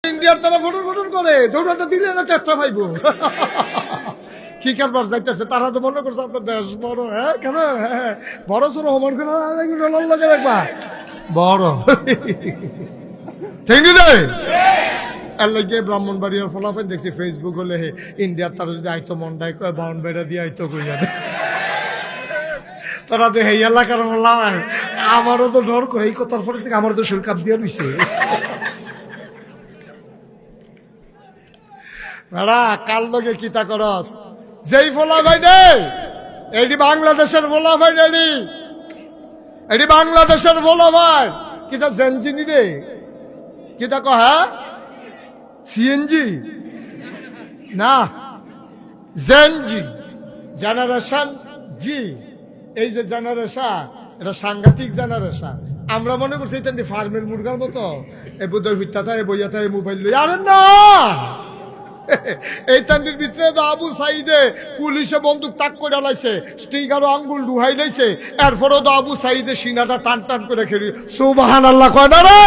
ইন্ডিয়ার তারা photon photon করে দৌড়াটা দিলে না চেষ্টা পাইবো কি কারবার যাইতেছে তারা তো মনে করছে আপনার দেশ বড়। হ্যাঁ কেন হ্যাঁ বড় ছোট হোমন করে লাগে দেখবা বড় ঠিক রে। এর লাগে ব্রাহ্মণবাড়িয়ার ফলাফল দেখছি ফেসবুক হলে ইন্ডিয়ার তারা যদি আইতো মন্ডাই কয় বাউন বেড়া দিয়ে আইতো কই যাবে তারা তো এই এলাকার বললাম আমারও তো ডর করে এই কথার পরে থেকে আমারও তো শরীর কাপ দিয়ে রইছে বেড়া কাল লগে কিতা করস যেই ফোলা ভাই দে এটি বাংলাদেশের ফোলা ভাই এটি বাংলাদেশের ফোলা ভাই কিতা জেনজিনি রে কিতা কহ সিএনজি না জেনজি জেনারেশন জি। এই যে জেনারেশন এটা সাংঘাতিক জেনারেশন। আমরা মনে করছি এটা ফার্মের মুরগার মতো এই বোধহয় হইতা থাকে বইয়া থাকে মোবাইল লই আরে না এই তান্ডির ভিতরে তো আবু সাইদে পুলিশে বন্দুক তাক করে লাইছে স্টিকারও আঙ্গুল ডুহাই লাইছে এরপরেও তো আবু সাইদে সিনাটা টান টান করে খেলি সুবহানাল্লাহ কয় না রে।